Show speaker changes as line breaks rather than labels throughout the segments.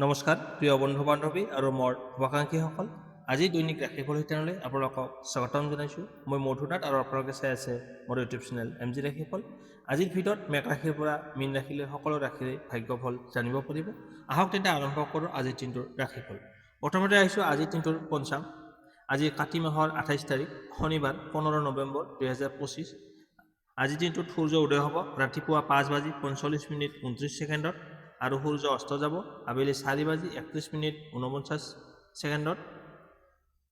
নমস্কাৰ প্ৰিয় বন্ধু বান্ধৱী আৰু মোৰ শুভাকাংক্ষীসকল। আজি দৈনিক ৰাশিফল শিতানলৈ আপোনালোকক স্বাগতম জনাইছোঁ। মই মধুনাথ আৰু আপোনালোকে চাই আছে মোৰ ইউটিউব চেনেল MG ৰাশিফল। আজিৰ ভিডিঅ'ত মেঘ ৰাশিৰ পৰা মীন ৰাশিলৈ সকলো ৰাশিৰে ভাগ্যফল জানিব পাৰিব। আহক তেতিয়া আৰম্ভ কৰোঁ আজিৰ দিনটোৰ ৰাশিফল। প্ৰথমতে আহিছোঁ আজিৰ দিনটোৰ পঞ্চাং। আজি কাতি মাহৰ 28 তাৰিখ শনিবাৰ 15 নৱেম্বৰ 2025। আজিৰ দিনটোত সূৰ্য উদয় হ'ব ৰাতিপুৱা 5:45:29 আৰু সূৰ্য অস্ত যাব আবেলি 4:31:49।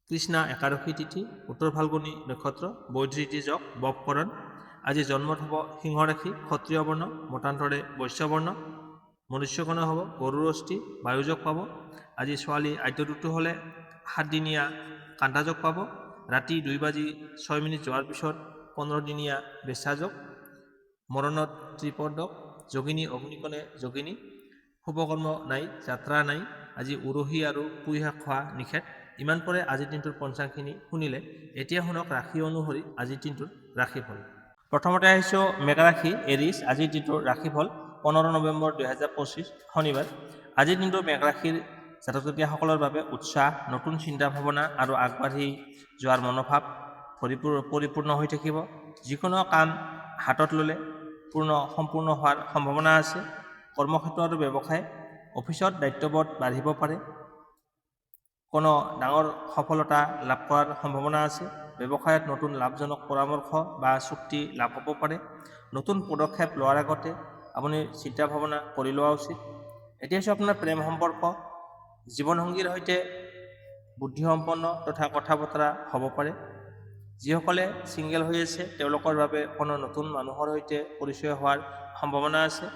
কৃষ্ণা একাদশী তিথি, উত্তৰ ফাল্গুনী নক্ষত্ৰ, বৈধৃতি যোগ, বপকৰণ। আজি জন্মত হ'ব সিংহ ৰাশি, ক্ষত্ৰিয় বৰ্ণ, মতান্তৰে বৈশ্য বৰ্ণ। মনুষ্যকণা হ'ব গৰুৰ অস্থি, বায়ুযোগ পাব। আজি ছোৱালী আদ্যদূত হ'লে 7 দিনীয়া কাণ্টাযোগ পাব। ৰাতি 2:06 যোৱাৰ পিছত 15 দিনীয়া বেশ্যাযোগ। মৰণত ত্ৰিপদক, যোগিনী অগ্নিকণে যোগিনী। শুভকৰ্ম নাই, যাত্ৰা নাই। আজি উৰহী আৰু পুঁই শাক খোৱা নিষেধ। ইমান পৰে আজিৰ দিনটোৰ পঞ্চাংখিনি শুনিলে। এতিয়া শুনক ৰাশি অনুসৰি আজিৰ দিনটোৰ ৰাশিফল। প্ৰথমতে আহিছোঁ মেঘ ৰাশি এৰিছ। আজিৰ দিনটোৰ ৰাশিফল 15 নৱেম্বৰ 2025 শনিবাৰ। আজিৰ দিনটো মেঘ ৰাশিৰ জাতক জাতিসকলৰ বাবে উৎসাহ, নতুন চিন্তা ভাৱনা আৰু আগবাঢ়ি যোৱাৰ মনোভাৱ পৰিপূৰ্ণ হৈ থাকিব। যিকোনো কাম হাতত ল'লে সম্পূৰ্ণ হোৱাৰ সম্ভাৱনা আছে। কৰ্মক্ষেত্ৰ আৰু ব্যৱসায়, অফিচত দায়িত্ববোধ বাঢ়িব পাৰে। কোনো ডাঙৰ সফলতা লাভ কৰাৰ সম্ভাৱনা আছে। ব্যৱসায়ত নতুন লাভজনক পৰামৰ্শ বা চুক্তি লাভ হ'ব পাৰে। নতুন পদক্ষেপ লোৱাৰ আগতে আপুনি চিন্তা ভাৱনা কৰি লোৱা উচিত। এতিয়া হৈছে আপোনাৰ প্ৰেম সম্পৰ্ক। জীৱনসংগীৰ সৈতে বুদ্ধিসম্পন্ন তথা কথা বতৰা হ'ব পাৰে। যিসকলে ছিংগেল হৈ আছে তেওঁলোকৰ বাবে কোনো নতুন মানুহৰ সৈতে পৰিচয় হোৱাৰ সম্ভাৱনা আছে।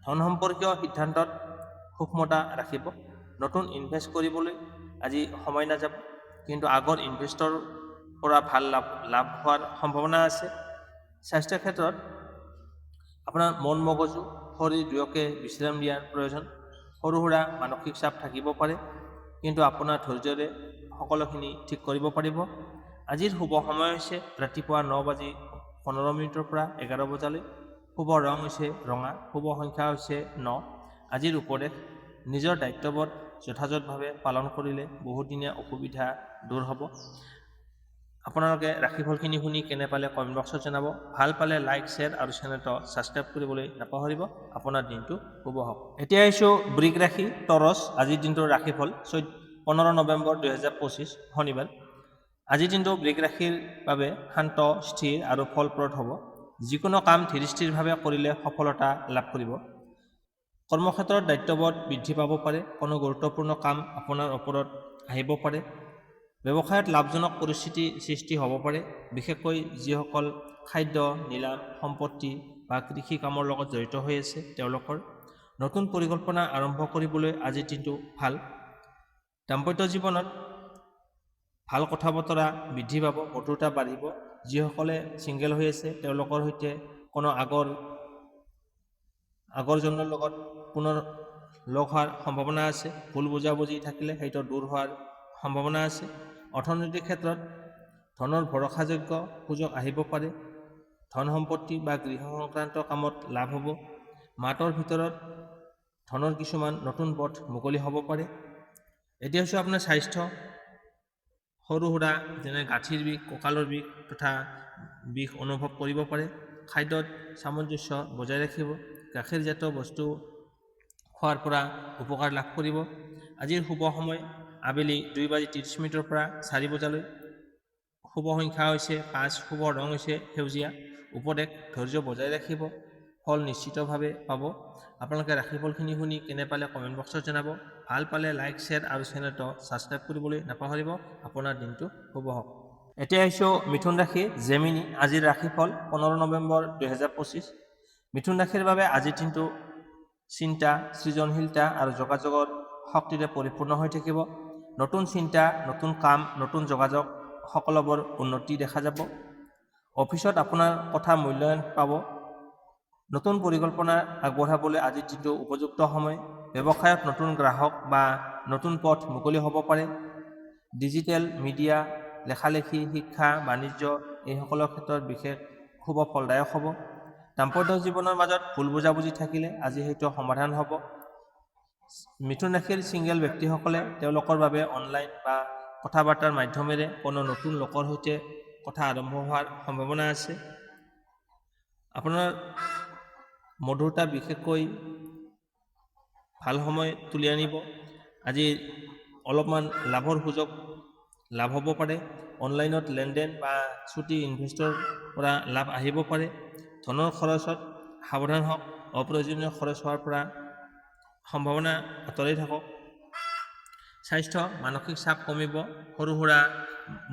ধন সম্পৰ্কীয় সিদ্ধান্তত সূক্ষ্মতা ৰাখিব। নতুন ইনভেষ্ট কৰিবলৈ আজি সময় নাযাব, কিন্তু আগৰ ইনভেষ্টৰ পৰা ভাল লাভ হোৱাৰ সম্ভাৱনা আছে। স্বাস্থ্যৰ ক্ষেত্ৰত আপোনাৰ মন মগজু শৰীৰ দুয়োকে বিশ্ৰাম দিয়াৰ প্ৰয়োজন। সৰু সুৰা মানসিক চাপ থাকিব পাৰে, কিন্তু আপোনাৰ ধৈৰ্যৰে সকলোখিনি ঠিক কৰিব পাৰিব। আজিৰ শুভ সময় হৈছে ৰাতিপুৱা 9:15 পৰা 11 বজালৈ। শুভ ৰং হৈছে ৰঙা, শুভ সংখ্যা হৈছে 9। আজিৰ উপদেশ, নিজৰ দায়িত্ববোধ যথাযথভাৱে পালন কৰিলে বহুদিনীয়া অসুবিধা দূৰ হ'ব। আপোনালোকে ৰাশিফলখিনি শুনি কেনে পালে কমেণ্ট বক্সত জনাব। ভাল পালে লাইক, শ্বেয়াৰ আৰু চেনেলটো ছাবস্ক্ৰাইব কৰিবলৈ নাপাহৰিব। আপোনাৰ দিনটো শুভ হওক। এতিয়া আহিছোঁ বৃষ ৰাশি টৰছ। আজিৰ দিনটোৰ ৰাশিফল 15 নৱেম্বৰ 2025 শনিবাৰ। আজিৰ দিনটো বৃষ ৰাশিৰ বাবে শান্ত, স্থিৰ আৰু ফলপ্ৰদ হ'ব। যিকোনো কাম ধীৰ স্থিৰভাৱে কৰিলে সফলতা লাভ কৰিব। কৰ্মক্ষেত্ৰত দায়িত্ববোধ বৃদ্ধি পাব পাৰে। কোনো গুৰুত্বপূৰ্ণ কাম আপোনাৰ ওপৰত আহিব পাৰে। ব্যৱসায়ত লাভজনক পৰিস্থিতি সৃষ্টি হ'ব পাৰে, বিশেষকৈ যিসকল খাদ্য, নিলাম, সম্পত্তি বা কৃষি কামৰ লগত জড়িত হৈ আছে তেওঁলোকৰ। নতুন পৰিকল্পনা আৰম্ভ কৰিবলৈ আজিৰ দিনটো ভাল। দাম্পত্য জীৱনত ভাল কথা বতৰা বৃদ্ধি পাব, মধুৰতা বাঢ়িব। যিসকলে ছিংগেল হৈ আছে তেওঁলোকৰ সৈতে কোনো আগৰজনৰ লগত পুনৰ লগ হোৱাৰ সম্ভাৱনা আছে। ভুল বুজাবুজি থাকিলে সেইটো দূৰ হোৱাৰ সম্ভাৱনা আছে। অৰ্থনৈতিক ক্ষেত্ৰত ধনৰ ভৰসাযোগ্য সুযোগ আহিব পাৰে। ধন সম্পত্তি বা গৃহ সংক্ৰান্ত কামত লাভ হ'ব। মাহটোৰ ভিতৰত ধনৰ কিছুমান নতুন পথ মুকলি হ'ব পাৰে। এতিয়া হৈছে আপোনাৰ স্বাস্থ্য। সৰু সুৰা যেনে গাঁঠিৰ বিষ, কঁকালৰ বিষ তথা বিষ অনুভৱ কৰিব পাৰে। খাদ্যত সামঞ্জস্য বজাই ৰাখিব। গাখীৰজাতীয় বস্তু খোৱাৰ পৰা উপকাৰ লাভ কৰিব। আজিৰ শুভ সময় আবেলি 2:30 পৰা 4 বজালৈ। শুভ সংখ্যা হৈছে 5, শুভ ৰং হৈছে সেউজীয়া। উপদেশ, ধৈৰ্য বজাই ৰাখিব, ফল নিশ্চিতভাৱে পাব। আপোনালোকে ৰাশিফলখিনি শুনি কেনে পালে কমেণ্ট বক্সত জনাব। ভাল পালে লাইক, শ্বেয়াৰ আৰু চেনেলটো ছাবস্ক্ৰাইব কৰিবলৈ নাপাহৰিব। আপোনাৰ দিনটো শুভ হওক। এতিয়া আহিছোঁ মিথুন ৰাশি জেমিনি। আজিৰ ৰাশিফল 15 নৱেম্বৰ 2025। মিথুন ৰাশিৰ বাবে আজিৰ দিনটো চিন্তা, সৃজনশীলতা আৰু যোগাযোগৰ শক্তিৰে পৰিপূৰ্ণ হৈ থাকিব। নতুন চিন্তা, নতুন কাম, নতুন যোগাযোগ সকলোবোৰ উন্নতি দেখা যাব। অফিচত আপোনাৰ কথা মূল্যায়ন পাব। নতুন পৰিকল্পনা আগবঢ়াবলৈ আজিৰ দিনটো উপযুক্ত সময়। ব্যৱসায়ত নতুন গ্ৰাহক বা নতুন পথ মুকলি হ'ব পাৰে। ডিজিটেল মিডিয়া, লেখালেখি, শিক্ষা, বাণিজ্য এইসকলৰ ক্ষেত্ৰত বিশেষ শুভ ফলদায়ক হ'ব। দাম্পত্য জীৱনৰ মাজত ভুল বুজাবুজি থাকিলে আজি সেইটো সমাধান হ'ব। মিথুন ৰাশিৰ ছিংগেল ব্যক্তিসকলে তেওঁলোকৰ বাবে অনলাইন বা কথা বাৰ্তাৰ মাধ্যমেৰে কোনো নতুন লোকৰ সৈতে কথা আৰম্ভ হোৱাৰ সম্ভাৱনা আছে। আপোনাৰ মধুৰতা বিশেষকৈ ভাল সময় তুলি আনিব। আজি অলপমান লাভৰ সুযোগ লাভ হ'ব পাৰে। অনলাইনত লেনদেন বা ছুটি ইনভেষ্টৰ পৰা লাভ আহিব পাৰে। ধনৰ খৰচত সাৱধান হওক। অপ্ৰয়োজনীয় খৰচ হোৱাৰ পৰা সম্ভাৱনা আঁতৰি থাকক। স্বাস্থ্য মানসিক চাপ কমিব। সৰু সুৰা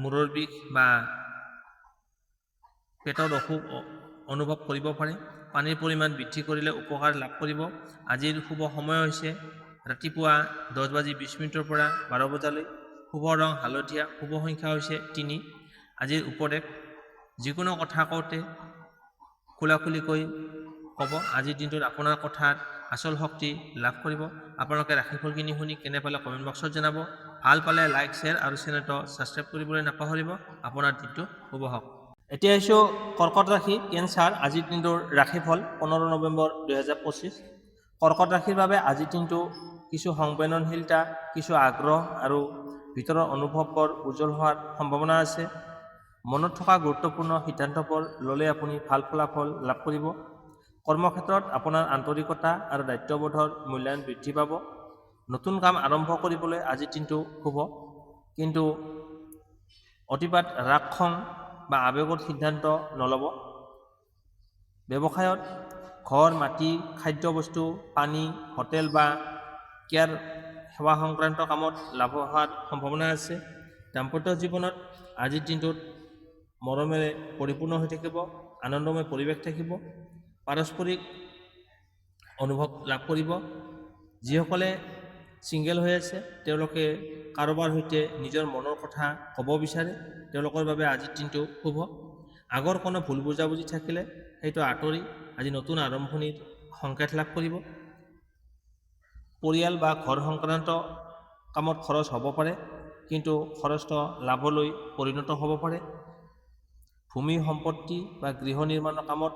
মূৰৰ বিষ বা পেটৰ অসুখ অনুভৱ কৰিব পাৰে। পানীৰ পৰিমাণ বৃদ্ধি কৰিলে উপকাৰ লাভ কৰিব। আজিৰ শুভ সময় হৈছে ৰাতিপুৱা 10:20 পৰা 12 বজালৈ। শুভ ৰং হালধীয়া। শুভ সংখ্যা হৈছে 3। আজিৰ উপদেশ যিকোনো কথা কওঁতে খোলাখুলিকৈ ক'ব। আজিৰ দিনটোত আপোনাৰ কথাত আচল শক্তি লাভ কৰিব। আপোনালোকে ৰাশিফলখিনি শুনি কেনে পালে কমেণ্ট বক্সত জনাব। ভাল পালে লাইক, শ্বেয়াৰ আৰু চেনেলটো ছাবস্ক্ৰাইব কৰিবলৈ নাপাহৰিব। আপোনাৰ দিনটো শুভ হওক। এতিয়া আহিছোঁ কৰ্কট ৰাশি, কেঞ্চাৰ। আজিৰ দিনটোৰ ৰাশিফল 15 নৱেম্বৰ 2025। কৰ্কট ৰাশিৰ বাবে আজিৰ দিনটো কিছু সংবেদনশীলতা, কিছু আগ্ৰহ আৰু ভিতৰৰ অনুভৱবোৰ উজ্জ্বল হোৱাৰ সম্ভাৱনা আছে। মনত থকা গুৰুত্বপূৰ্ণ সিদ্ধান্তবোৰ ল'লে আপুনি ভাল ফলাফল লাভ কৰিব। কৰ্মক্ষেত্ৰত আপোনাৰ আন্তৰিকতা আৰু দায়িত্ববোধৰ মূল্যায়ন বৃদ্ধি পাব। নতুন কাম আৰম্ভ কৰিবলৈ আজিৰ দিনটো শুভ, কিন্তু অতিপাত ৰাগ খং বা আৱেগৰ সিদ্ধান্ত নল'ব। ব্যৱসায়ত ঘৰ, মাটি, খাদ্যবস্তু, পানী, হোটেল বা কেয়াৰ সেৱা সংক্ৰান্ত কামত লাভ হোৱাৰ সম্ভাৱনা আছে। দাম্পত্য জীৱনত আজিৰ দিনটোত মৰমেৰে পৰিপূৰ্ণ হৈ থাকিব। আনন্দময় পৰিৱেশ থাকিব। পাৰস্পৰিক অনুভৱ লাভ কৰিব। যিসকলে ছিংগেল হৈ আছে তেওঁলোকে কাৰোবাৰ সৈতে নিজৰ মনৰ কথা ক'ব বিচাৰে। তেওঁলোকৰ বাবে আজিৰ দিনটো শুভ। আগৰ কোনো ভুল বুজাবুজি থাকিলে সেইটো আঁতৰি আজি নতুন আৰম্ভণিৰ সংকেত লাভ কৰিব। পৰিয়াল বা ঘৰ সংক্ৰান্ত কামত খৰচ হ'ব পাৰে, কিন্তু খৰচটো লাভলৈ পৰিণত হ'ব পাৰে। ভূমি সম্পত্তি বা গৃহ নিৰ্মাণৰ কামত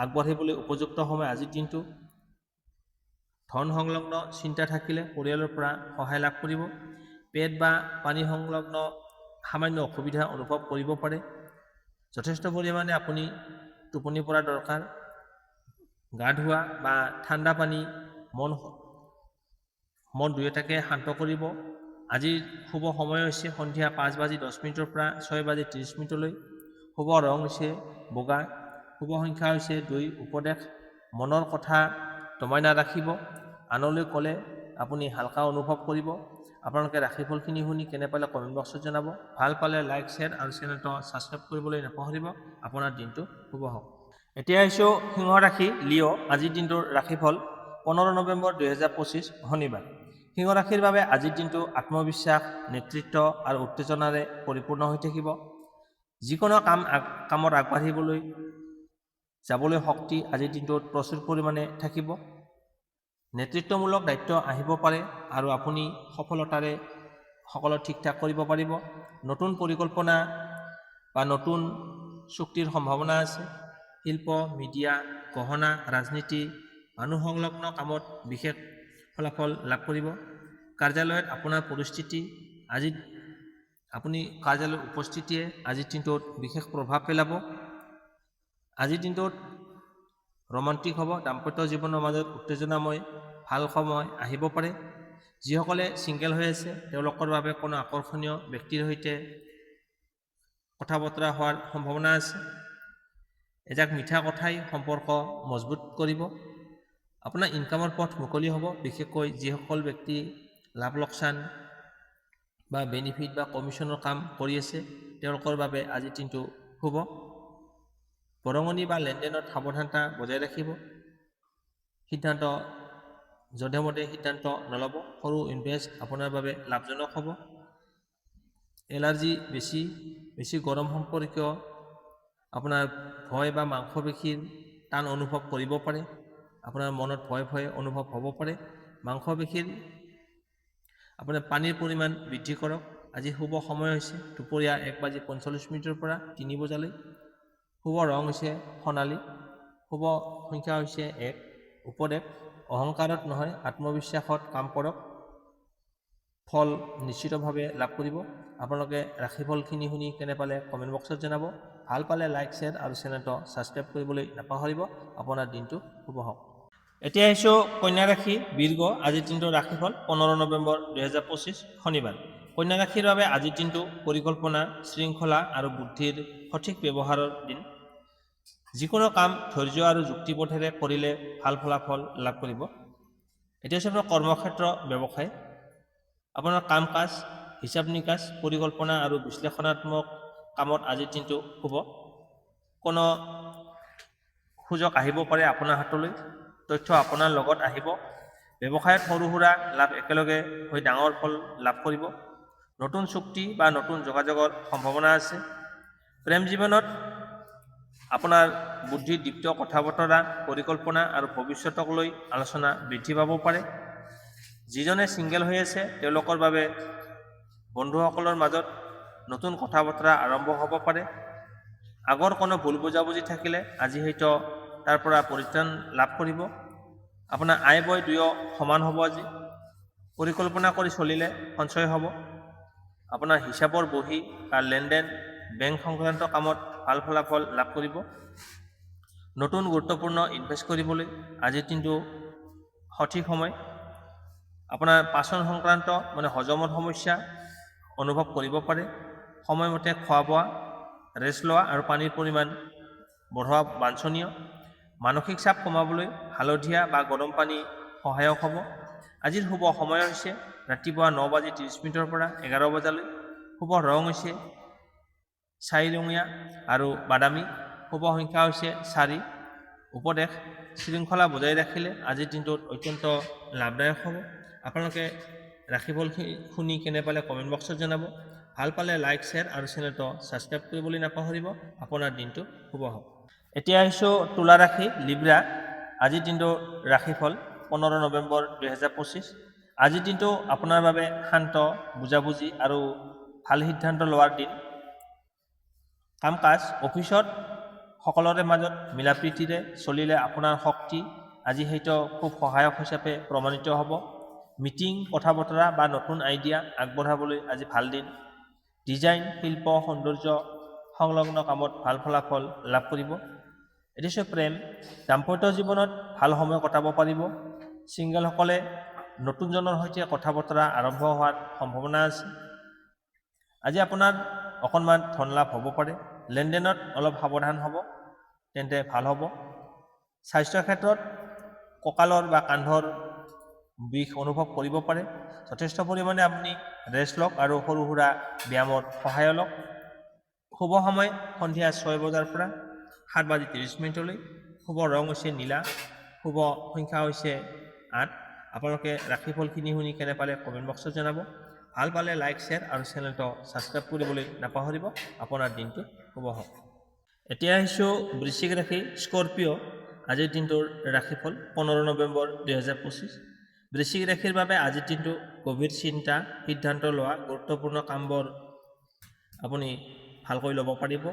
আগবাঢ়িবলৈ উপযুক্ত সময় আজিৰ দিনটো। ধন সংলগ্ন চিন্তা থাকিলে পৰিয়ালৰ পৰা সহায় লাভ কৰিব। পেট বা পানী সংলগ্ন সামান্য অসুবিধা অনুভৱ কৰিব পাৰে। যথেষ্ট পৰিমাণে আপুনি টোপনি পৰা দৰকাৰ। গা ধোৱা বা ঠাণ্ডা পানী মন দুয়োটাকে শান্ত কৰিব। আজিৰ শুভ সময় হৈছে সন্ধিয়া 5:10 পৰা 6:30 শুভ ৰং হৈছে বগা। শুভ সংখ্যা হৈছে 2। উপদেশ মনৰ কথা দমাই নাৰাখিব। আনলৈ ক'লে আপুনি হালকা অনুভৱ কৰিব। আপোনালোকে ৰাশিফলখিনি শুনি কেনে পালে কমেণ্ট বক্সত জনাব। ভাল পালে লাইক, শ্বেয়াৰ আৰু চেনেলটো ছাবস্ক্ৰাইব কৰিবলৈ নাপাহৰিব। আপোনাৰ দিনটো শুভ হওক। এতিয়া আহিছোঁ সিংহ ৰাশি, লিঅ'। আজিৰ দিনটোৰ ৰাশিফল 15 নৱেম্বৰ 2025 শনিবাৰ। সিংহ ৰাশিৰ বাবে আজিৰ দিনটো আত্মবিশ্বাস, নেতৃত্ব আৰু উত্তেজনাৰে পৰিপূৰ্ণ হৈ থাকিব। যিকোনো কামত আগবাঢ়িবলৈ যাবলৈ শক্তি আজিৰ দিনটোত প্ৰচুৰ পৰিমাণে থাকিব। নেতৃত্বমূলক দায়িত্ব আহিব পাৰে আৰু আপুনি সফলতাৰে সকলো ঠিক ঠাক কৰিব পাৰিব। নতুন পৰিকল্পনা বা নতুন চুক্তিৰ সম্ভাৱনা আছে। শিল্প, মিডিয়া, গহনা, ৰাজনীতি, মানুহ সংলগ্ন কামত বিশেষ ফলাফল লাভ কৰিব। কাৰ্যালয়ত আপোনাৰ কাৰ্যালয়ৰ উপস্থিতিয়ে আজিৰ দিনটোত বিশেষ প্ৰভাৱ পেলাব। আজিৰ দিনটোত ৰোমান্টিক হ'ব। দাম্পত্য জীৱনৰ মাজত উত্তেজনাময় ভাল সময় আহিব পাৰে। যিসকলে ছিংগেল হৈ আছে তেওঁলোকৰ বাবে কোনো আকৰ্ষণীয় ব্যক্তিৰ সৈতে কথা বতৰা হোৱাৰ সম্ভাৱনা আছে। এজাক মিঠা কথাই সম্পৰ্ক মজবুত কৰিব। আপোনাৰ ইনকামৰ পথ মুকলি হ'ব। বিশেষকৈ যিসকল ব্যক্তি লাভ লোকচান বা বেনিফিট বা কমিশ্যনৰ কাম কৰি আছে তেওঁলোকৰ বাবে আজিৰ দিনটো শুভ। বৰঙণি বা লেনদেনত সাৱধানতা বজাই ৰাখিব। যধে মধে সিদ্ধান্ত নল'ব। সৰু ইনভেষ্ট আপোনাৰ বাবে লাভজনক হ'ব। এলাৰ্জি, বেছি গৰম সম্পৰ্কীয় আপোনাৰ ভয় বা মাংসপেশীৰ টান অনুভৱ কৰিব পাৰে। আপোনাৰ মনত ভয় অনুভৱ হ'ব পাৰে। মাংসপেশীৰ আপোনাৰ পানীৰ পৰিমাণ বৃদ্ধি কৰক। আজি শুভ সময় হৈছে দুপৰীয়া 1:45 পৰা 3 বজালৈ। শুভ ৰং হৈছে সোণালী। শুভ সংখ্যা হৈছে 1। উপদেশ অহংকাৰত নহয় আত্মবিশ্বাসত কাম কৰক, ফল নিশ্চিতভাৱে লাভ কৰিব। আপোনালোকে ৰাশিফলখিনি শুনি কেনে পালে কমেণ্ট বক্সত জনাব। ভাল পালে লাইক, শ্বেয়াৰ আৰু চেনেলটো ছাবস্ক্ৰাইব কৰিবলৈ নাপাহৰিব। আপোনাৰ দিনটো শুভ হওক। এতিয়া আহিছোঁ কন্যা ৰাশি বীৰ্ঘ। আজিৰ দিনটোৰ ৰাশিফল 15 নৱেম্বৰ 2025 শনিবাৰ। কন্যা ৰাশিৰ বাবে আজিৰ দিনটো পৰিকল্পনা, শৃংখলা আৰু বুদ্ধিৰ সঠিক ব্যৱহাৰৰ দিন। যিকোনো কাম ধৈৰ্য আৰু যুক্তিবোধেৰে কৰিলে ভাল ফলাফল লাভ কৰিব। এতিয়া হৈছে আপোনাৰ কৰ্মক্ষেত্ৰ, ব্যৱসায়। আপোনাৰ কাম কাজ, হিচাপ নিকাচ, পৰিকল্পনা আৰু বিশ্লেষণাত্মক কামত আজিৰ দিনটো শুভ। কোনো সুযোগ আহিব পাৰে আপোনাৰ হাতলৈ, তথ্য আপোনাৰ লগত আহিব। ব্যৱসায়ত সৰু সুৰা লাভ একেলগে হৈ ডাঙৰ ফল লাভ কৰিব। নতুন চুক্তি বা নতুন যোগাযোগৰ সম্ভাৱনা আছে। প্ৰেম জীৱনত আপোনাৰ বুদ্ধিদীপ্ত কথা বতৰা, পৰিকল্পনা আৰু ভৱিষ্যতক লৈ আলোচনা বৃদ্ধি পাব পাৰে। যিজনে ছিংগেল হৈ আছে তেওঁলোকৰ বাবে বন্ধুসকলৰ মাজত নতুন কথা বতৰা আৰম্ভ হ'ব পাৰে। আগৰ কোনো ভুল বুজাবুজি থাকিলে আজি হয়তো তাৰ পৰা পৰিত্ৰাণ লাভ কৰিব। আপোনাৰ আয় ব্যয় দুয়ো সমান হ'ব। আজি পৰিকল্পনা কৰি চলিলে সঞ্চয় হ'ব। আপোনাৰ হিচাপৰ বহি বা লেনদেন, বেংক সংক্ৰান্ত কামত ভাল ফলাফল লাভ কৰিব। নতুন গুৰুত্বপূৰ্ণ ইনভেষ্ট কৰিবলৈ আজিৰ দিনটো সঠিক সময়। আপোনাৰ পাচন সংক্ৰান্ত হজমৰ সমস্যা অনুভৱ কৰিব পাৰে। সময়মতে খোৱা বোৱা, ৰেষ্ট লোৱা আৰু পানীৰ পৰিমাণ বঢ়োৱা বাঞ্ছনীয়। মানসিক চাপ কমাবলৈ হালধীয়া বা গৰম পানী সহায়ক হ'ব। আজিৰ শুভ সময় হৈছে ৰাতিপুৱা 9:30 পৰা 11 বজালৈ। শুভ ৰং হৈছে ছাইৰঙীয়া আৰু বাদামী। শুভ সংখ্যা হৈছে 4। উপদেশ: শৃংখলা বজাই ৰাখিলে আজিৰ দিনটোত অত্যন্ত লাভদায়ক হ'ব। আপোনালোকে ৰাশিফল শুনি কেনে পালে কমেণ্ট বক্সত জনাব। ভাল পালে লাইক, শ্বেয়াৰ আৰু চেনেলটো ছাবস্ক্ৰাইব কৰিবলৈ নাপাহৰিব। আপোনাৰ দিনটো শুভ হওক। এতিয়া আহিছোঁ তুলা ৰাশি লিব্ৰা। আজিৰ দিনটোৰ ৰাশিফল 15 নৱেম্বৰ 2025। আজিৰ দিনটো আপোনাৰ বাবে শান্ত, বুজাবুজি আৰু ভাল সিদ্ধান্ত লোৱাৰ দিন। কাম কাজ, অফিচত সকলোৰে মাজত মিলাপ্ৰীতিৰে চলিলে আপোনাৰ শক্তি আজি হয়তো খুব সহায়ক হিচাপে প্ৰমাণিত হ'ব। মিটিং, কথা বতৰা বা নতুন আইডিয়া আগবঢ়াবলৈ আজি ভাল দিন। ডিজাইন, শিল্প, সৌন্দৰ্য সংলগ্ন কামত ভাল ফলাফল লাভ কৰিব। এতিয়া প্ৰেম, দাম্পত্য জীৱনত ভাল সময় কটাব পাৰিব। ছিংগলসকলে নতুনজনৰ সৈতে কথা বতৰা আৰম্ভ হোৱাৰ সম্ভাৱনা আছে। আজি আপোনাৰ অকণমান ধন লাভ হ'ব পাৰে। লেনদেনত অলপ সাৱধান হ'ব তেন্তে ভাল হ'ব। স্বাস্থ্যৰ ক্ষেত্ৰত কঁকালৰ বা কান্ধৰ বিষ অনুভৱ কৰিব পাৰে। যথেষ্ট পৰিমাণে আপুনি ৰেষ্ট লওক আৰু সৰু সুৰা ব্যায়ামৰ সহায় লওক। শুভ সময় সন্ধিয়া 6 বজাৰ পৰা 7:30 শুভ ৰং হৈছে নীলা। শুভ সংখ্যা হৈছে 8। আপোনালোকে ৰাশিফলখিনি শুনি কেনে পালে কমেণ্ট বক্সত জনাব। ভাল পালে লাইক, শ্বেয়াৰ আৰু চেনেলটো ছাবস্ক্ৰাইব কৰিবলৈ নাপাহৰিব। আপোনাৰ দিনটো শুভ হওক। এতিয়া আহিছোঁ বৃশ্চিক ৰাশি স্কৰপিঅ'। আজিৰ দিনটোৰ ৰাশিফল 15 নৱেম্বৰ 2025। বৃশ্চিক ৰাশিৰ বাবে আজিৰ দিনটো গভীৰ চিন্তা, সিদ্ধান্ত লোৱা, গুৰুত্বপূৰ্ণ কামবোৰ আপুনি ভালকৈ ল'ব পাৰিব।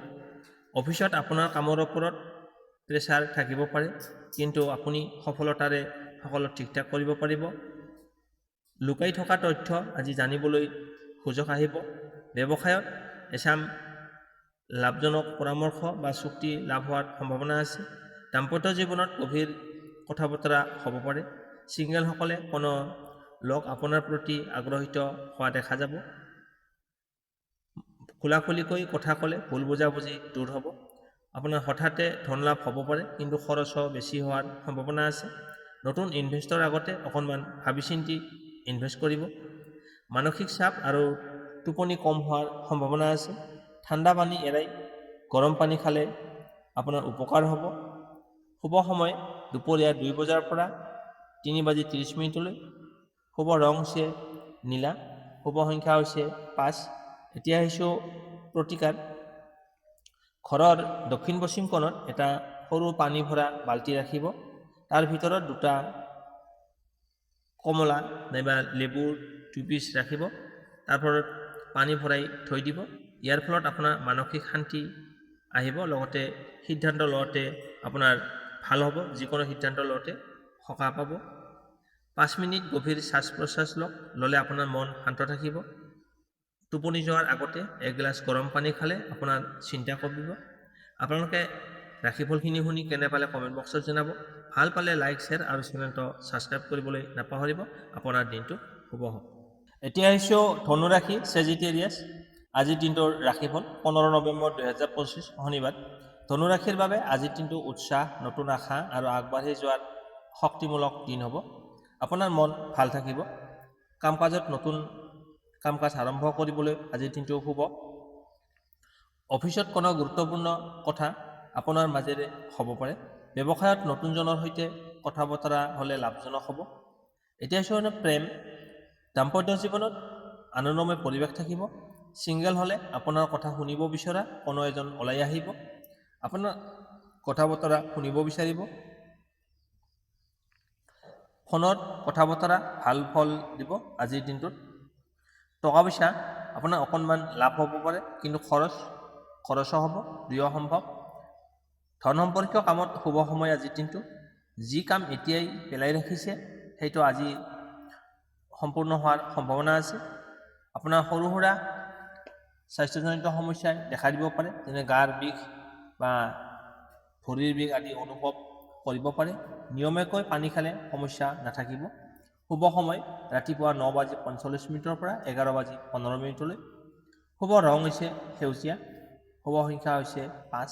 অফিচত আপোনাৰ কামৰ ওপৰত প্ৰেছাৰ থাকিব পাৰে, কিন্তু আপুনি সফলতাৰে সকলো ঠিক ঠাক কৰিব পাৰিব। লুকাই থকা তথ্য আজি জানিবলৈ সুযোগ আহিব। ব্যৱসায়ত এচাম লাভজনক পৰামৰ্শ বা চুক্তি লাভ হোৱাৰ সম্ভাৱনা আছে। দাম্পত্য জীৱনত গভীৰ কথা বতৰা হ'ব পাৰে। ছিংগেলসকলে কোনো লোক আপোনাৰ প্ৰতি আগ্ৰহিত হোৱা দেখা যাব। খোলাখুলিকৈ কথা ক'লে ভুল বুজাবুজি দূৰ হ'ব। আপোনাৰ হঠাতে ধন লাভ হ'ব পাৰে, কিন্তু খৰচো বেছি হোৱাৰ সম্ভাৱনা আছে। নতুন ইনভেষ্টৰ আগতে অকণমান ভাবি চিন্তি ইনভেষ্ট কৰিব। মানসিক চাপ আৰু টোপনি কম হোৱাৰ সম্ভাৱনা আছে। ঠাণ্ডা পানী এৰাই গৰম পানী খালে আপোনাৰ উপকাৰ হ'ব। শুভ সময় দুপৰীয়া 2 বজাৰ পৰা 3:30। শুভ ৰং হৈছে নীলা। শুভ সংখ্যা হৈছে 5। এতিয়া আহিছোঁ প্ৰতিকাৰ। ঘৰৰ দক্ষিণ পশ্চিম কোণত এটা সৰু পানী ভৰা বাল্টি ৰাখিব। তাৰ ভিতৰত 2টা কমলা নাইবা লেবুৰ 2 পিচ ৰাখিব। তাৰ ফলত পানী ভৰাই থৈ দিব। ইয়াৰ ফলত আপোনাৰ মানসিক শান্তি আহিব, লগতে সিদ্ধান্ত লওঁতে আপোনাৰ ভাল হ'ব। যিকোনো সিদ্ধান্ত লওঁতে সকাহ পাব। 5 মিনিট গভীৰ শ্বাস প্ৰশ্বাস ল'লে আপোনাৰ মন শান্ত থাকিব। টোপনি যোৱাৰ আগতে এগিলাচ গৰম পানী খালে আপোনাৰ চিন্তা কমিব। আপোনালোকে ৰাশিফলখিনি শুনি কেনে পালে কমেণ্ট বক্সত জনাব। ভাল পালে লাইক, শ্বেয়াৰ আৰু চেনেলটো ছাবস্ক্ৰাইব কৰিবলৈ নাপাহৰিব। আপোনাৰ দিনটো শুভ হওক। এতিয়া আহিছোঁ ধনুৰাশি ছেজিটেৰিয়াছ। আজিৰ দিনটোৰ ৰাশিফল 15 নৱেম্বৰ 2025 শনিবাৰ। ধনুৰাশিৰ বাবে আজিৰ দিনটো উৎসাহ, নতুন আশা আৰু আগবাঢ়ি যোৱাৰ শক্তিমূলক দিন হ'ব। আপোনাৰ মন ভাল থাকিব। কাম কাজত নতুন কাম কাজ আৰম্ভ কৰিবলৈ আজিৰ দিনটো শুভ। অফিচত কোনো গুৰুত্বপূৰ্ণ কথা আপোনাৰ মাজেৰে হ'ব পাৰে। ব্যৱসায়ত নতুনজনৰ সৈতে কথা বতৰা হ'লে লাভজনক হ'ব। এতিয়া হৈছে প্ৰেম। দাম্পত্য জীৱনত আনন্দময় পৰিৱেশ থাকিব। ছিংগল হ'লে আপোনাৰ কথা শুনিব বিচৰা কোনো এজন ওলাই আহিব। আপোনাৰ কথা বতৰা শুনিব বিচাৰিব। ফোনত কথা বতৰা ভাল ফল দিব আজিৰ দিনটোত। টকা পইচা আপোনাৰ অকণমান লাভ হ'ব পাৰে, কিন্তু খৰচো হ'ব, দুয়ো সম্ভৱ। ধন সম্পৰ্কীয় কামত শুভ সময় আজিৰ দিনটো। যি কাম এতিয়াই পেলাই ৰাখিছে সেইটো আজি সম্পূৰ্ণ হোৱাৰ সম্ভাৱনা আছে। আপোনাৰ সৰু সুৰা স্বাস্থ্যজনিত সমস্যাই দেখা দিব পাৰে, যেনে গাৰ বিষ বা ভৰিৰ বিষ আদি অনুভৱ কৰিব পাৰে। নিয়মীয়াকৈ পানী খালে সমস্যা নাথাকিব। শুভ সময় ৰাতিপুৱা 9:45 পৰা 11:15। শুভ ৰং হৈছে সেউজীয়া। শুভ সংখ্যা হৈছে 5।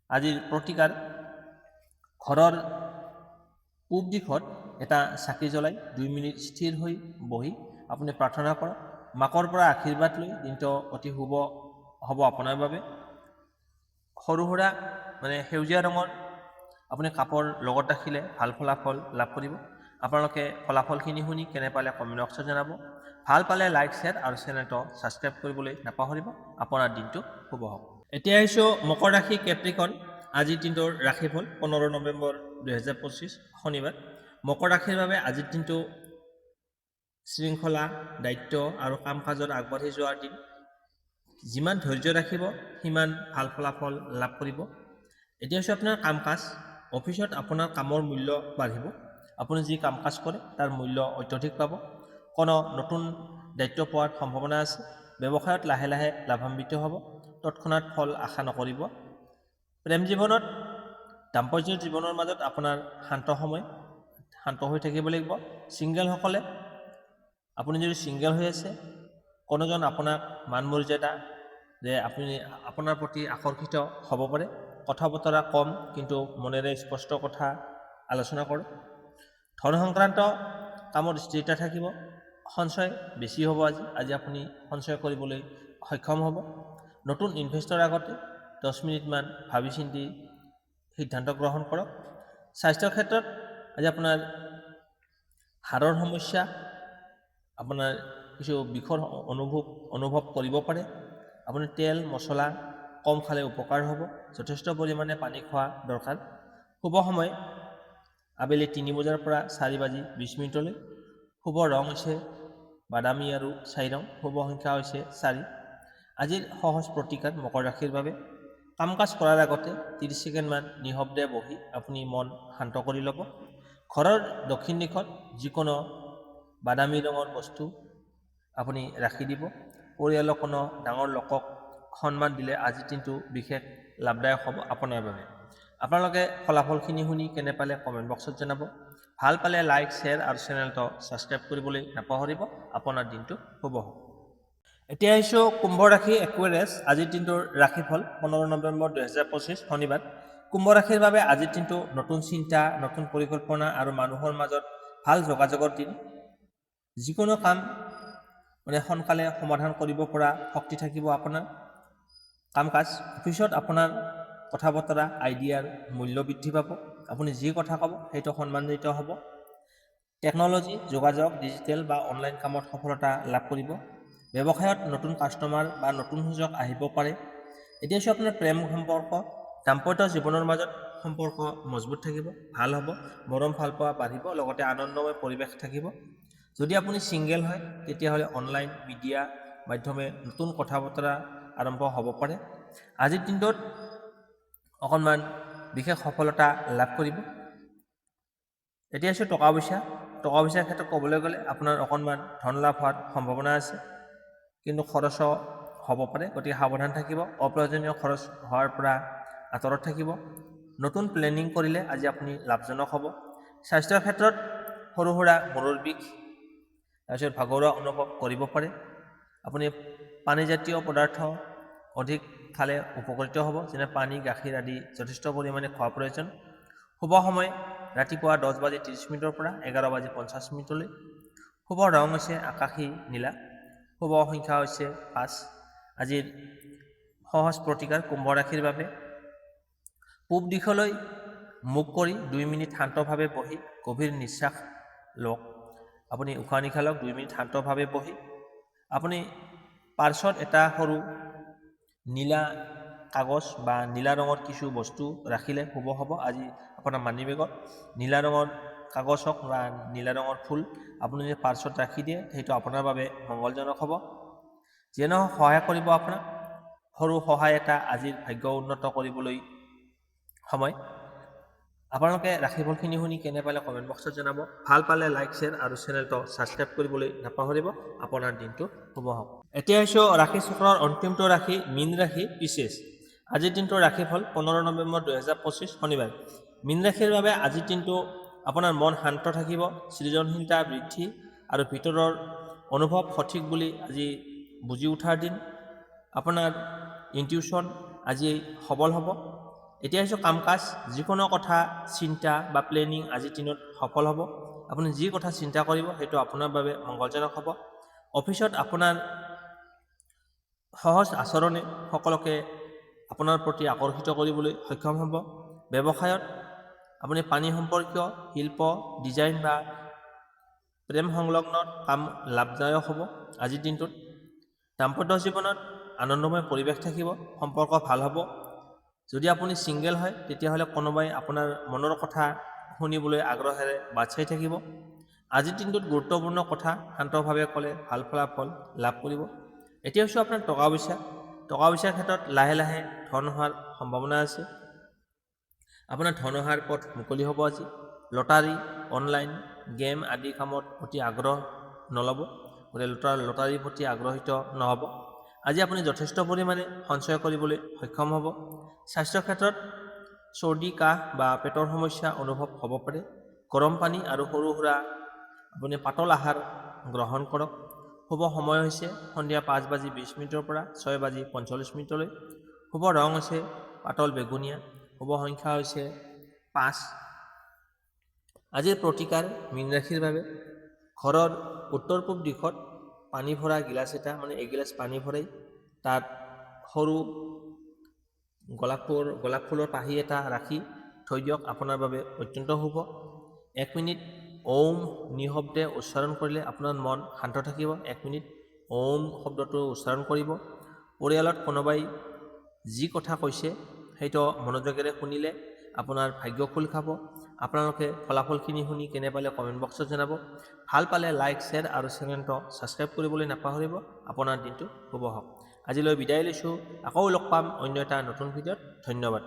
আজিৰ প্ৰতিকাৰ: ঘৰৰ পূব দিশত এটা চাকি জ্বলাই 2 মিনিট স্থিৰ হৈ বহি আপুনি প্ৰাৰ্থনা কৰক। মাকৰ পৰা আশীৰ্বাদ লৈ দিনটো অতি শুভ হ'ব আপোনাৰ বাবে। সৰু সুৰা সেউজীয়া ৰঙৰ আপুনি কাপোৰ লগত ৰাখিলে ভাল ফলাফল লাভ কৰিব। আপোনালোকে ফলাফলখিনি শুনি কেনে পালে কমেণ্ট বক্সত জনাব। ভাল পালে লাইক, শ্বেয়াৰ আৰু চেনেলটো ছাবস্ক্ৰাইব কৰিবলৈ নাপাহৰিব। আপোনাৰ দিনটো শুভ হওক। এতিয়া আহিছোঁ মকৰ ৰাশি কেপ্ৰিকন। আজিৰ দিনটোৰ ৰাশিফল 15 নৱেম্বৰ 2025 শনিবাৰ। মকৰ ৰাশিৰ বাবে আজিৰ দিনটো শৃংখলা, দায়িত্ব আৰু কাম কাজত আগবাঢ়ি যোৱাৰ দিন। যিমান ধৈৰ্য ৰাখিব সিমান ভাল ফলাফল লাভ কৰিব। এতিয়া হৈছে আপোনাৰ কাম কাজ। অফিচত আপোনাৰ কামৰ মূল্য বাঢ়িব। আপুনি যি কাম কাজ কৰে তাৰ মূল্য অত্যধিক পাব। কোনো নতুন দায়িত্ব পোৱাৰ সম্ভাৱনা আছে। ব্যৱসায়ত লাহে লাহে লাভান্বিত হ'ব। তৎক্ষণাত ফল আশা নকৰিব। প্ৰেম জীৱনত দাম্পত্য জীৱনৰ মাজত আপোনাৰ শান্ত হৈ থাকিব লাগিব। ছিংগেলসকলে আপুনি যদি ছিংগেল হৈ আছে, কোনোজন আপোনাক মান মৰ্যাদা যে আপুনি আপোনাৰ প্ৰতি আকৰ্ষিত হ'ব পাৰে। কথা বতৰা কম, কিন্তু মনেৰে স্পষ্ট কথা আলোচনা কৰক। ধন সংক্ৰান্ত কামত স্থিৰতা থাকিব। সঞ্চয় বেছি হ'ব। আজি আপুনি সঞ্চয় কৰিবলৈ সক্ষম হ'ব। নতুন ইনভেষ্টৰ আগতে 10 মিনিটমান ভাবি চিন্তি সিদ্ধান্ত গ্ৰহণ কৰক। স্বাস্থ্যৰ ক্ষেত্ৰত আজি আপোনাৰ হাড়ৰ সমস্যা, আপোনাৰ কিছু বিষৰ অনুভৱ কৰিব পাৰে। আপুনি তেল মছলা কম খালে উপকাৰ হ'ব। যথেষ্ট পৰিমাণে পানী খোৱা দৰকাৰ। শুভ সময় আবেলি 3 বজাৰ পৰা 4:20। শুভ ৰং হৈছে বাদামী আৰু ছাই ৰং। শুভ সংখ্যা হৈছে 4। আজিৰ সহজ প্ৰতিকাৰ মকৰ ৰাশিৰ বাবে: কাম কাজ কৰাৰ আগতে 30 ছেকেণ্ডমান নিঃশব্দে বহি আপুনি মন শান্ত কৰি ল'ব। ঘৰৰ দক্ষিণ দিশত যিকোনো বাদামী ৰঙৰ বস্তু আপুনি ৰাখি দিব। পৰিয়ালৰ কোনো ডাঙৰ লোকক সন্মান দিলে আজিৰ দিনটো বিশেষ লাভদায়ক হ'ব আপোনাৰ বাবে। আপোনালোকে ফলাফলখিনি শুনি কেনে পালে কমেণ্ট বক্সত জনাব। ভাল পালে লাইক, শ্বেয়াৰ আৰু চেনেলটো ছাবস্ক্ৰাইব কৰিবলৈ নাপাহৰিব। আপোনাৰ দিনটো শুভ হওক। এতিয়া আহিছোঁ কুম্ভ ৰাশি একুৱেৰিয়াছ। আজিৰ দিনটোৰ ৰাশিফল 15 নৱেম্বৰ 2025 শনিবাৰ। কুম্ভ ৰাশিৰ বাবে আজিৰ দিনটো নতুন চিন্তা, নতুন পৰিকল্পনা আৰু মানুহৰ মাজত ভাল যোগাযোগৰ দিন। যিকোনো কাম সোনকালে সমাধান কৰিব পৰা শক্তি থাকিব আপোনাৰ। কাম কাজ অফিচত আপোনাৰ কথা বতৰা আইডিয়াৰ মূল্য বৃদ্ধি পাব। আপুনি যি কথা ক'ব সেইটো সন্মানিত হ'ব। টেকন'লজি, যোগাযোগ, ডিজিটেল বা অনলাইন কামত সফলতা লাভ কৰিব। ব্যৱসায়ত নতুন কাষ্টমাৰ বা নতুন সুযোগ আহিব পাৰে। এতিয়া হৈছে আপোনাৰ প্ৰেম সম্পৰ্ক। দাম্পত্য জীৱনৰ মাজত সম্পৰ্ক মজবুত থাকিব, ভাল হ'ব। মৰম ভাল পোৱা বাঢ়িব, লগতে আনন্দময় পৰিৱেশ থাকিব। যদি আপুনি ছিংগেল হয় তেতিয়াহ'লে অনলাইন মিডিয়া মাধ্যমে নতুন কথা বতৰা আৰম্ভ হ'ব পাৰে। আজিৰ দিনটোত অকণমান বিশেষ সফলতা লাভ কৰিব। এতিয়া হৈছে টকা পইচা। টকা পইচাৰ ক্ষেত্ৰত ক'বলৈ গ'লে আপোনাৰ অকণমান ধন লাভ হোৱাৰ সম্ভাৱনা আছে, কিন্তু খৰচ হ'ব পাৰে, গতিকে সাৱধান থাকিব। অপ্ৰয়োজনীয় খৰচ হোৱাৰ পৰা আঁতৰত থাকিব। নতুন প্লেনিং কৰিলে আজি আপুনি লাভজনক হ'ব। স্বাস্থ্যৰ ক্ষেত্ৰত সৰু সুৰা মূৰৰ বিষ, তাৰপিছত ভাগৰুৱা অনুভৱ কৰিব পাৰে। আপুনি পানীজাতীয় পদাৰ্থ অধিক খালে উপকৃত হ'ব, যেনে পানী, গাখীৰ আদি যথেষ্ট পৰিমাণে খোৱা প্ৰয়োজন। শুভ সময় ৰাতিপুৱা 10:30 পৰা 11:50 শুভ ৰং হৈছে আকাশী নীলা। শুভ সংখ্যা হৈছে 5। আজিৰ সহজ প্ৰতিকাৰ কুম্ভ ৰাশিৰ বাবে পূব দিশলৈ মুখ কৰি 2 মিনিট শান্তভাৱে বহি গভীৰ নিশ্বাস লওক। আপুনি উশাহ নিশাহ লওক 2 মিনিট শান্তভাৱে বহি। আপুনি পাৰ্চত এটা সৰু নীলা কাগজ বা নীলা ৰঙৰ কিছু বস্তু ৰাখিলে শুভ হ'ব। আজি আপোনাৰ মানি বেগত নীলা ৰঙৰ কাগজ হওক বা নীলা ৰঙৰ ফুল আপুনি যদি পাৰ্চত ৰাখি দিয়ে, সেইটো আপোনাৰ বাবে মংগলজনক হ'ব। যিয়ে নহওক সহায় কৰিব আপোনাক। সৰু সহায় এটা আজিৰ ভাগ্য উন্নত কৰিবলৈ সময়। আপোনালোকে ৰাশিফলখিনি শুনি কেনে পালে কমেণ্ট বক্সত জনাব। ভাল পালে লাইক, শ্বেয়াৰ আৰু চেনেলটো ছাবস্ক্ৰাইব কৰিবলৈ নাপাহৰিব। আপোনাৰ দিনটো শুভ হওক। এতিয়া হৈছে ৰাশি চক্ৰৰ অন্তিমটো ৰাশি মীন ৰাশি পিছেছ। আজিৰ দিনটোৰ ৰাশিফল 15 নৱেম্বৰ 2025 শনিবাৰ। মীন ৰাশিৰ বাবে আজিৰ দিনটো আপোনাৰ মন শান্ত থাকিব, সৃজনশীলতা বৃদ্ধি আৰু ভিতৰৰ অনুভৱ সঠিক বুলি আজি বুজি উঠাৰ দিন। আপোনাৰ ইনটিউশ্যন আজি সবল হ'ব। এতিয়া হৈছে কাম কাজ, যিকোনো কথা চিন্তা বা প্লেনিং আজিৰ দিনত সফল হ'ব। আপুনি যি কথা চিন্তা কৰিব সেইটো আপোনাৰ বাবে মংগলজনক হ'ব। অফিচত আপোনাৰ সহজ আচৰণে সকলোকে আপোনাৰ প্ৰতি আকৰ্ষিত কৰিবলৈ সক্ষম হ'ব। ব্যৱসায়ত আপুনি পানী সম্পৰ্কীয় শিল্প, ডিজাইন বা প্ৰেম সংলগ্ন কাম লাভদায়ক হ'ব আজিৰ দিনটোত। দাম্পত্য জীৱনত আনন্দময় পৰিৱেশ থাকিব, সম্পৰ্ক ভাল হ'ব। যদি আপুনি ছিংগেল হয় তেতিয়াহ'লে কোনোবাই আপোনাৰ মনৰ কথা শুনিবলৈ আগ্ৰহেৰে বাট চাই থাকিব। আজিৰ দিনটোত গুৰুত্বপূৰ্ণ কথা শান্তভাৱে ক'লে ভাল ফলাফল লাভ কৰিব। এতিয়া হৈছে আপোনাৰ টকা পইচাৰ ক্ষেত্ৰত লাহে লাহে ধন হোৱাৰ সম্ভাৱনা আছে। আপোনাৰ ধন অহাৰ পথ মুকলি হ'ব আজি। লটাৰী, অনলাইন গেম আদি কামত অতি আগ্ৰহ নল'ব, গতিকে লটাৰীৰ প্ৰতি আগ্ৰহিত নহ'ব। আজি আপুনি যথেষ্ট পৰিমাণে সঞ্চয় কৰিবলৈ সক্ষম হ'ব। স্বাস্থ্যৰ ক্ষেত্ৰত চৰ্দি, কাহ বা পেটৰ সমস্যা অনুভৱ হ'ব পাৰে। গৰম পানী আৰু সৰু সুৰা আপুনি পাতল আহাৰ গ্ৰহণ কৰক। শুভ সময় হৈছে সন্ধিয়া 5:20 পৰা 6:45। শুভ ৰং হৈছে পাতল বেগুনীয়া। শুভ সংখ্যা হৈছে 5। আজিৰ প্ৰতিকাৰ মীন ৰাশিৰ বাবে ঘৰৰ উত্তৰ পূব দিশত পানী ভৰা গিলাচ এটা, এগিলাচ পানী ভৰাই তাত সৰু গোলাপ ফুলৰ পাহি এটা ৰাখি থৈ দিয়ক, আপোনাৰ বাবে অত্যন্ত শুভ। 1 মিনিট ওম নিঃশব্দে উচ্চাৰণ কৰিলে আপোনাৰ মন শান্ত থাকিব। 1 মিনিট ওম শব্দটো উচ্চাৰণ কৰিব। পৰিয়ালত কোনোবাই যি কথা কৈছে সেইটো মনোযোগেৰে শুনিলে আপোনাৰ ভাগ্য খোল খাব। আপোনালোকে ফলাফলখিনি শুনি কেনে পালে কমেণ্ট বক্সত জনাব। ভাল পালে লাইক, শ্বেয়াৰ আৰু চেনেলটো ছাবস্ক্ৰাইব কৰিবলৈ নাপাহৰিব। আপোনাৰ দিনটো শুভ হওক। আজিলৈ বিদায় লৈছোঁ। আকৌ লগ পাম অন্য এটা নতুন ভিডিঅ'ত। ধন্যবাদ।